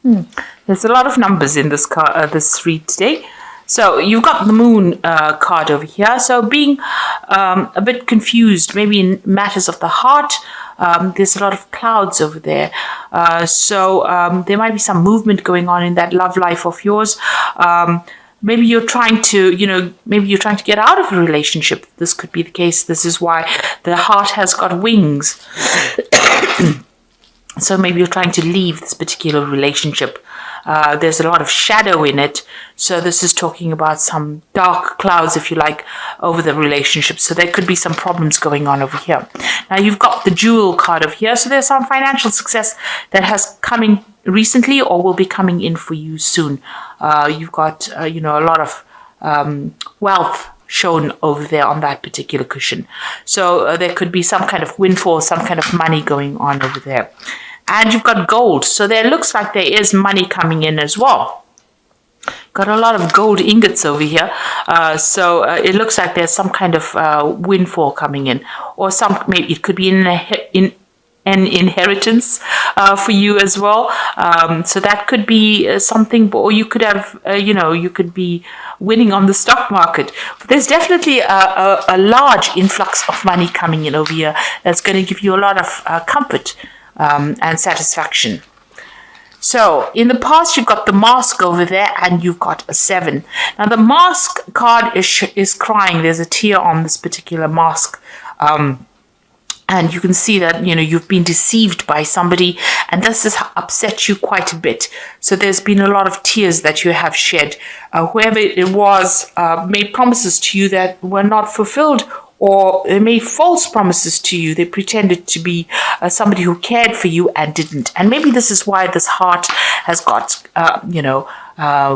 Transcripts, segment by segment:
There's a lot of numbers in this read today. So you've got the moon card over here. So being a bit confused, maybe in matters of the heart. There's a lot of clouds over there. So there might be some movement going on in that love life of yours. Maybe you're trying to, maybe you're trying to get out of a relationship. This could be the case. This is why the heart has got wings. So maybe you're trying to leave this particular relationship. There's a lot of shadow in it. So this is talking about some dark clouds, if you like, over the relationship. So there could be some problems going on over here. Now you've got the jewel card over here. So there's some financial success that has come in recently or will be coming in for you soon. You've got, a lot of wealth shown over there on that particular cushion. So there could be some kind of windfall, some kind of money going on over there. And you've got gold. So there looks like there is money coming in as well. Got a lot of gold ingots over here. So it looks like there's some kind of windfall coming in. Or maybe it could be in an inheritance for you as well. So that could be something, or you could have, you could be winning on the stock market. But there's definitely a large influx of money coming in over here that's going to give you a lot of comfort and satisfaction. So in the past, you've got the mask over there and you've got a 7. Now the mask card is crying. There's a tear on this particular mask. And you can see that, you've been deceived by somebody and this has upset you quite a bit. So there's been a lot of tears that you have shed. Whoever it was made promises to you that were not fulfilled, or they made false promises to you. They pretended to be somebody who cared for you and didn't. And maybe this is why this heart has got,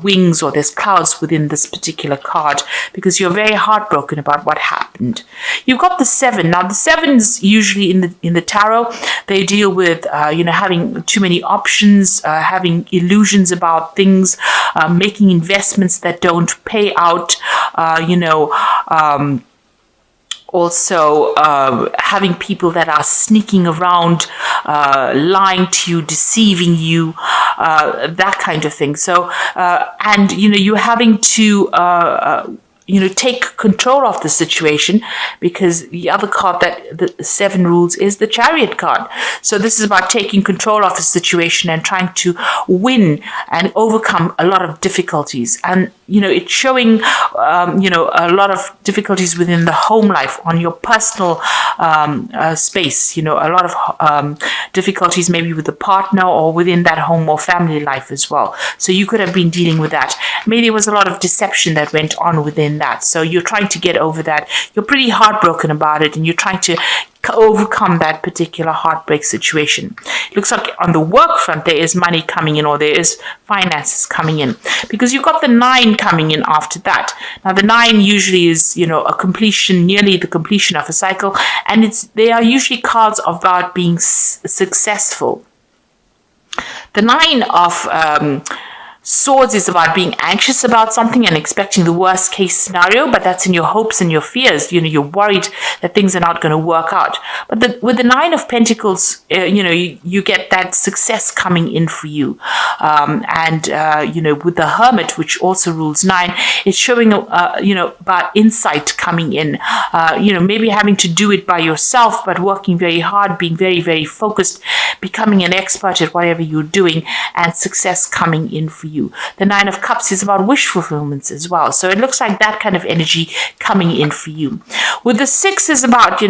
wings, or there's clouds within this particular card, because you're very heartbroken about what happened. You've got the 7. Now the 7s usually in the tarot, they deal with having too many options, having illusions about things, making investments that don't pay out, also having people that are sneaking around, lying to you, deceiving you, that kind of thing. So, and you're having to take control of the situation, because the other card that the 7 rules is the Chariot card. So this is about taking control of the situation and trying to win and overcome a lot of difficulties. And, it's showing, a lot of difficulties within the home life, on your personal space, a lot of difficulties maybe with the partner or within that home or family life as well. So you could have been dealing with that. Maybe there was a lot of deception that went on within that. So you're trying to get over that. You're pretty heartbroken about it, and you're trying to overcome that particular heartbreak situation. It looks like on the work front there is money coming in, or there is finances coming in, because you've got the 9 coming in after that. Now the 9 usually is a completion, nearly the completion of a cycle, and they are usually cards about being successful. The 9 of Swords is about being anxious about something and expecting the worst case scenario, but that's in your hopes and your fears. You're worried that things are not going to work out. But with the 9 of Pentacles, you get that success coming in for you. And with the Hermit, which also rules 9, it's showing, about insight coming in. Maybe having to do it by yourself, but working very hard, being very, very focused, becoming an expert at whatever you're doing, and success coming in for you. The 9 of Cups is about wish fulfillments as well. So it looks like that kind of energy coming in for you. With the 6 is about,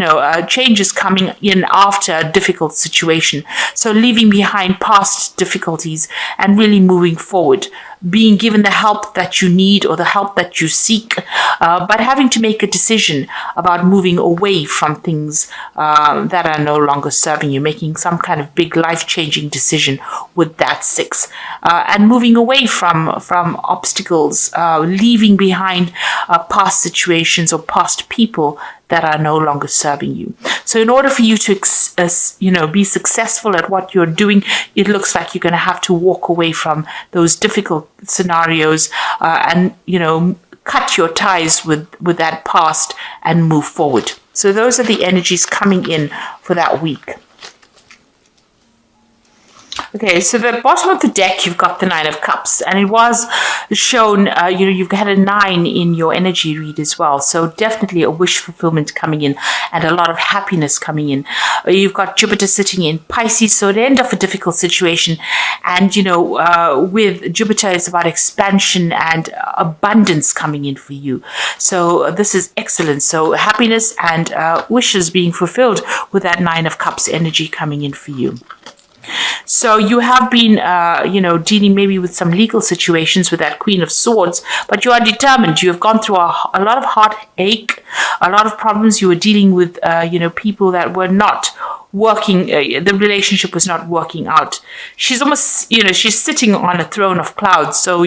changes coming in after a difficult situation. So leaving behind past difficulties and really moving forward. Being given the help that you need or the help that you seek, but having to make a decision about moving away from things that are no longer serving you, making some kind of big life-changing decision with that 6, and moving away from obstacles, leaving behind past situations or past people that are no longer serving you. So in order for you to be successful at what you're doing, it looks like you're going to have to walk away from those difficult scenarios and cut your ties with that past and move forward. So those are the energies coming in for that week. Okay, so the bottom of the deck, you've got the Nine of Cups, and it was shown, you've had a 9 in your energy read as well. So definitely a wish fulfillment coming in and a lot of happiness coming in. You've got Jupiter sitting in Pisces, so the end of a difficult situation. And, with Jupiter, it's about expansion and abundance coming in for you. So this is excellent. So happiness and wishes being fulfilled with that Nine of Cups energy coming in for you. So you have been, dealing maybe with some legal situations with that Queen of Swords, but you are determined. You have gone through a lot of heartache, a lot of problems. You were dealing with, people that were not working, the relationship was not working out. She's almost, she's sitting on a throne of clouds. So,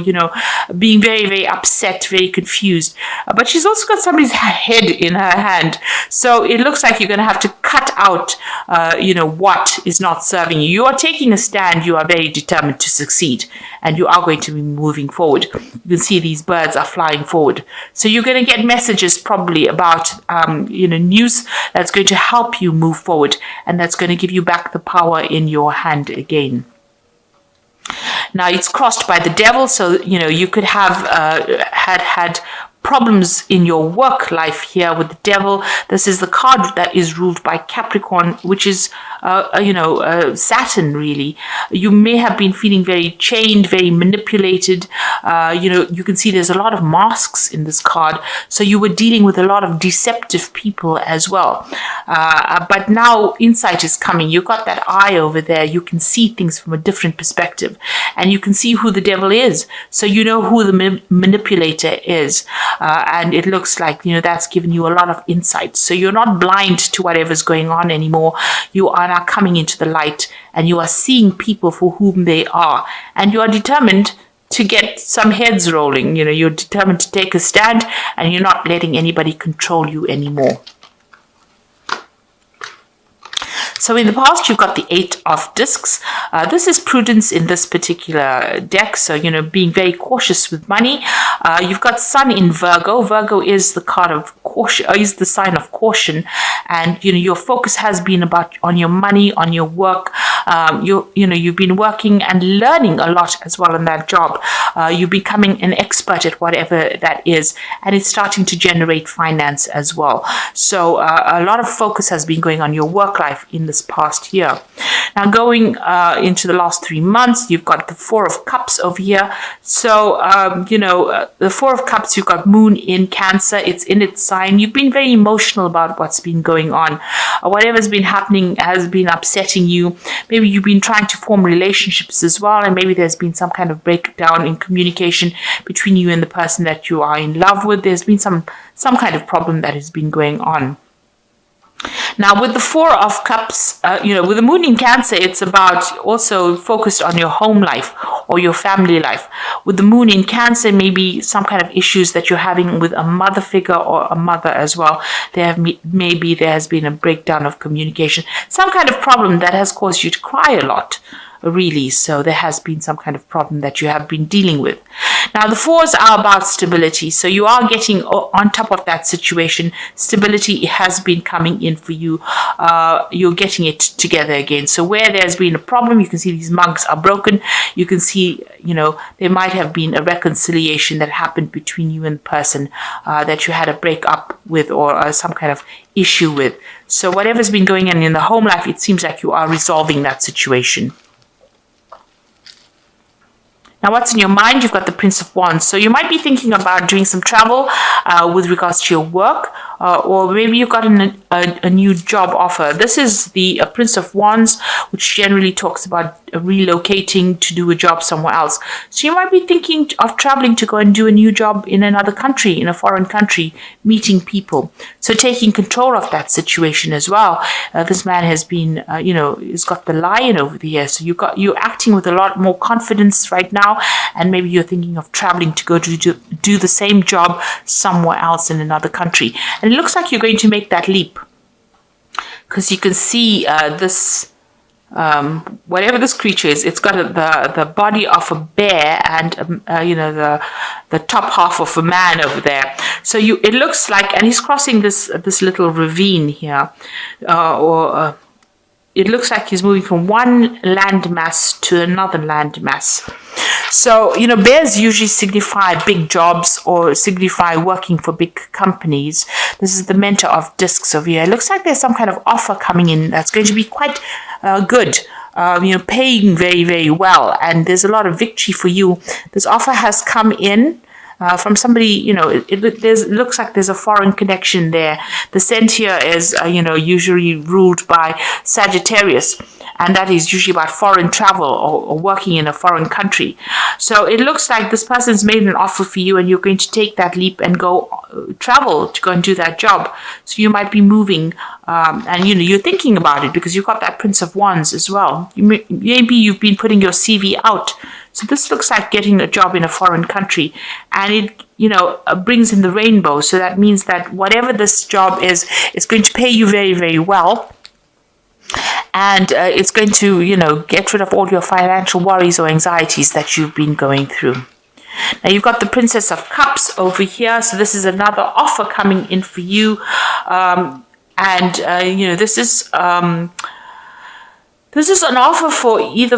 being very, very upset, very confused. But she's also got somebody's head in her hand. So it looks like you're going to have to cut out, what is not serving you. You are taking a stand. You are very determined to succeed. And you are going to be moving forward. You can see these birds are flying forward. So you're going to get messages probably about, news that's going to help you move forward. And that's going to give you back the power in your hand again. Now it's crossed by the devil, so you could have had problems in your work life here with the devil. This is the card that is ruled by Capricorn, which is Saturn, really. You may have been feeling very chained, very manipulated. You can see there's a lot of masks in this card. So you were dealing with a lot of deceptive people as well. But now insight is coming. You've got that eye over there. You can see things from a different perspective. And you can see who the devil is. So you know who the manipulator is. And it looks like, that's given you a lot of insight. So you're not blind to whatever's going on anymore. You are now coming into the light and you are seeing people for whom they are. And you are determined to get some heads rolling. You're determined to take a stand and you're not letting anybody control you anymore. So in the past, you've got the 8 of discs. This is prudence in this particular deck. So, being very cautious with money. You've got Sun in Virgo. Virgo is the card of caution, is the sign of caution. And, your focus has been on your money, on your work. You've been working and learning a lot as well in that job. You're becoming an expert at whatever that is. And it's starting to generate finance as well. So a lot of focus has been going on your work life in this past year. Now going into the last 3 months, you've got the 4 of Cups over here. So, the 4 of Cups, you've got Moon in Cancer. It's in its sign. You've been very emotional about what's been going on. Whatever's been happening has been upsetting you. Maybe you've been trying to form relationships as well, and maybe there's been some kind of breakdown in communication between you and the person that you are in love with. There's been some kind of problem that has been going on. Now, with the 4 of Cups, with the Moon in Cancer, it's about also focused on your home life or your family life. With the Moon in Cancer, maybe some kind of issues that you're having with a mother figure or a mother as well. Maybe there has been a breakdown of communication, some kind of problem that has caused you to cry a lot. Really, so there has been some kind of problem that you have been dealing with. Now the 4s are about stability, so you are getting on top of that situation. Stability has been coming in for you. You're getting it together again. So where there's been a problem, you can see these mugs are broken. You can see, there might have been a reconciliation that happened between you and the person that you had a breakup with or some kind of issue with. So whatever's been going on in the home life, it seems like you are resolving that situation. Now, what's in your mind? You've got the Prince of Wands. So you might be thinking about doing some travel with regards to your work, or maybe you've got a new job offer. This is the Prince of Wands, which generally talks about relocating to do a job somewhere else. So you might be thinking of traveling to go and do a new job in another country, in a foreign country, meeting people. So taking control of that situation as well. This man has been, he's got the lion over the years. So you're acting with a lot more confidence right now. And maybe you're thinking of traveling to go to do the same job somewhere else in another country. And it looks like you're going to make that leap. Because you can see this, whatever this creature is, it's got the body of a bear and, the top half of a man over there. So it looks like, and he's crossing this little ravine here, it looks like he's moving from one landmass to another landmass. So, bears usually signify big jobs or signify working for big companies. This is the mentor of discs over here. It looks like there's some kind of offer coming in that's going to be quite good. Paying very, very well. And there's a lot of victory for you. This offer has come in from somebody, it looks like there's a foreign connection there. The scent here is, usually ruled by Sagittarius. And that is usually about foreign travel or working in a foreign country. So it looks like this person's made an offer for you and you're going to take that leap and go travel to go and do that job. So you might be moving and, you're thinking about it because you've got that Prince of Wands as well. Maybe you've been putting your CV out. So this looks like getting a job in a foreign country. And it, brings in the rainbow. So that means that whatever this job is, it's going to pay you very, very well. And it's going to, get rid of all your financial worries or anxieties that you've been going through. Now you've got the Princess of Cups over here. So this is another offer coming in for you. This is an offer for either,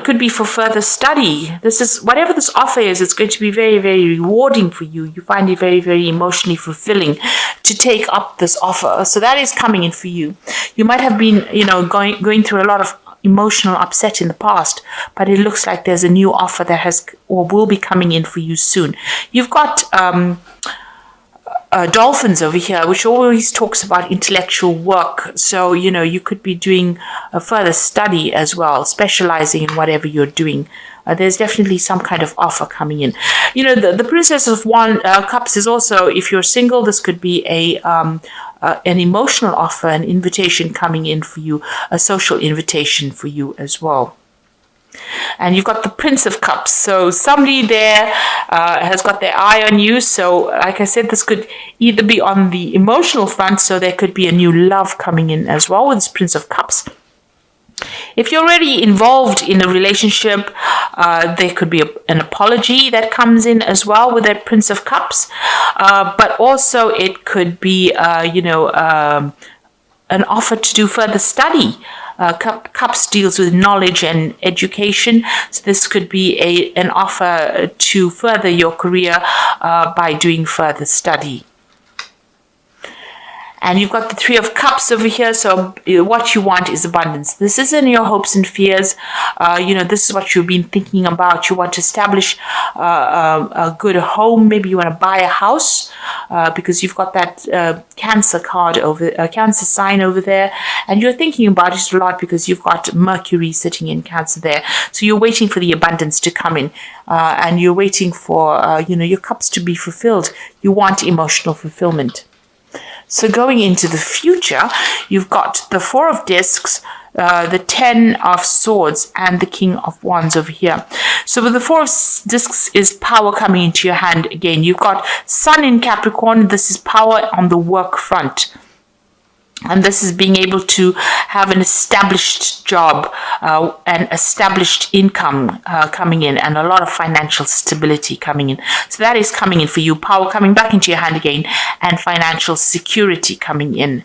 could be for further study. This is, whatever this offer is, it's going to be very, very rewarding for you. You find it very, very emotionally fulfilling to take up this offer. So that is coming in for you. You might have been, going through a lot of emotional upset in the past, but it looks like there's a new offer that has or will be coming in for you soon. You've got dolphins over here, which always talks about intellectual work. So, you could be doing a further study as well, specializing in whatever you're doing. There's definitely some kind of offer coming in. The Princess of Cups is also, if you're single, this could be an emotional offer, an invitation coming in for you, a social invitation for you as well. And you've got the Prince of Cups. So somebody there has got their eye on you. So like I said, this could either be on the emotional front. So there could be a new love coming in as well with this Prince of Cups. If you're already involved in a relationship, there could be an apology that comes in as well with that Prince of Cups. But also it could be, an offer to do further study. Cups deals with knowledge and education. So this could be an offer to further your career by doing further study. And you've got the Three of Cups over here. So what you want is abundance. This isn't your hopes and fears. This is what you've been thinking about. You want to establish a good home. Maybe you want to buy a house because you've got that Cancer card Cancer sign over there. And you're thinking about it a lot because you've got Mercury sitting in Cancer there. So you're waiting for the abundance to come in. And you're waiting for, your cups to be fulfilled. You want emotional fulfillment. So going into the future, you've got the Four of Discs, the Ten of Swords, and the King of Wands over here. So with the Four of Discs is power coming into your hand again. You've got Sun in Capricorn. This is power on the work front. And this is being able to have an established job, an established income coming in, and a lot of financial stability coming in. So that is coming in for you. Power coming back into your hand again, and financial security coming in.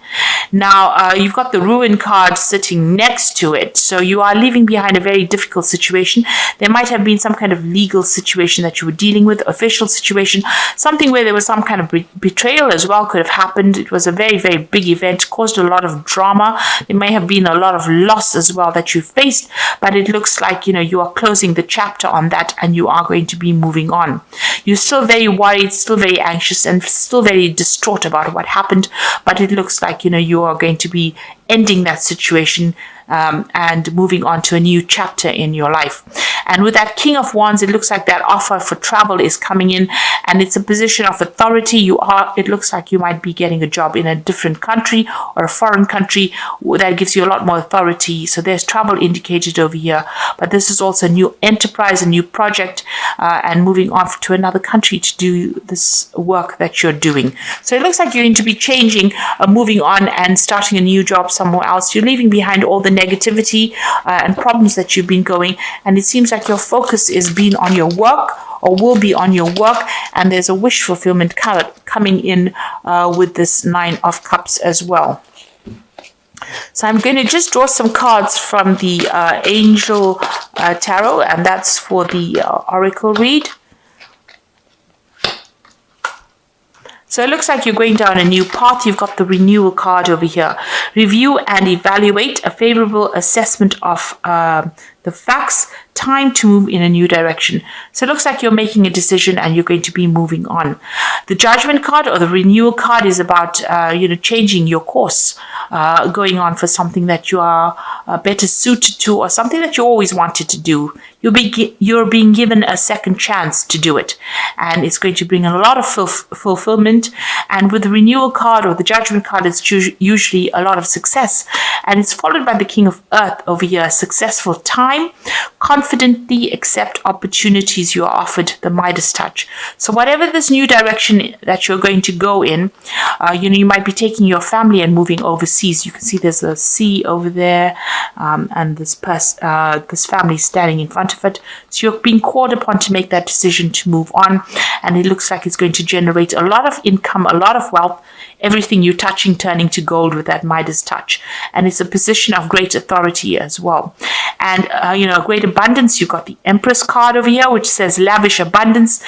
Now, you've got the Ruin card sitting next to it. So you are leaving behind a very difficult situation. There might have been some kind of legal situation that you were dealing with, official situation, something where there was some kind of betrayal as well could have happened. It was a very, very big event, caused a lot of drama. There may have been a lot of loss as well that you faced, but it looks like, you are closing the chapter on that and you are going to be moving on. You're still very worried, still very anxious, and still very distraught about what happened, but it looks like, you are going to be ending that situation and moving on to a new chapter in your life. And with that King of Wands, it looks like that offer for travel is coming in, and it's a position of authority. It looks like you might be getting a job in a different country or a foreign country that gives you a lot more authority. So there's travel indicated over here, but this is also a new enterprise, a new project, and moving on to another country to do this work that you're doing. So it looks like you're going to be changing, moving on and starting a new job somewhere else. You're leaving behind all the negativity and problems that you've been going, and it seems like your focus is being on your work, or will be on your work, and there's a wish fulfillment card coming in with this Nine of Cups as well. So I'm going to just draw some cards from the Angel Tarot, and that's for the Oracle read. So it looks like you're going down a new path. You've got the renewal card over here. Review and evaluate a favorable assessment of the facts. Time to move in a new direction. So it looks like you're making a decision and you're going to be moving on. The judgment card or the renewal card is about changing your course, going on for something that you are better suited to, or something that you always wanted to do. You're being given a second chance to do it, and it's going to bring a lot of fulfillment. And with the renewal card or the judgment card, it's usually a lot of success, and it's followed by the King of Earth over here. Successful time. Confidently accept opportunities you are offered, the Midas touch. So whatever this new direction that you're going to go in, you might be taking your family and moving overseas. You can see there's a sea over there, and this family standing in front of it. So you're being called upon to make that decision to move on, and it looks like it's going to generate a lot of income, a lot of wealth, everything you're touching turning to gold with that Midas touch. And it's a position of great authority as well. And, great abundance. You've got the Empress card over here, which says lavish abundance,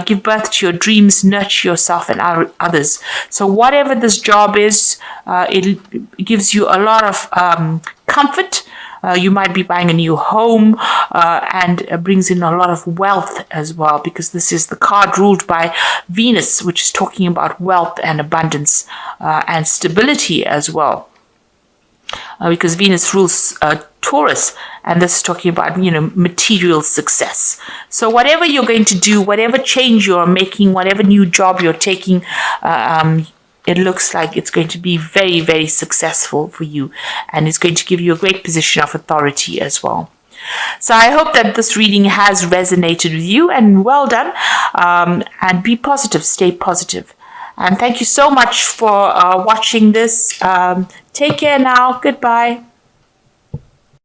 give birth to your dreams, nurture yourself and others. So whatever this job is, it gives you a lot of comfort. You might be buying a new home, and brings in a lot of wealth as well, because this is the card ruled by Venus, which is talking about wealth and abundance and stability as well. Because Venus rules Taurus, and this is talking about, material success. So whatever you're going to do, whatever change you're making, whatever new job you're taking, it looks like it's going to be very, very successful for you, and it's going to give you a great position of authority as well. So I hope that this reading has resonated with you, and well done. And be positive, stay positive. And thank you so much for watching this. Take care now. Goodbye.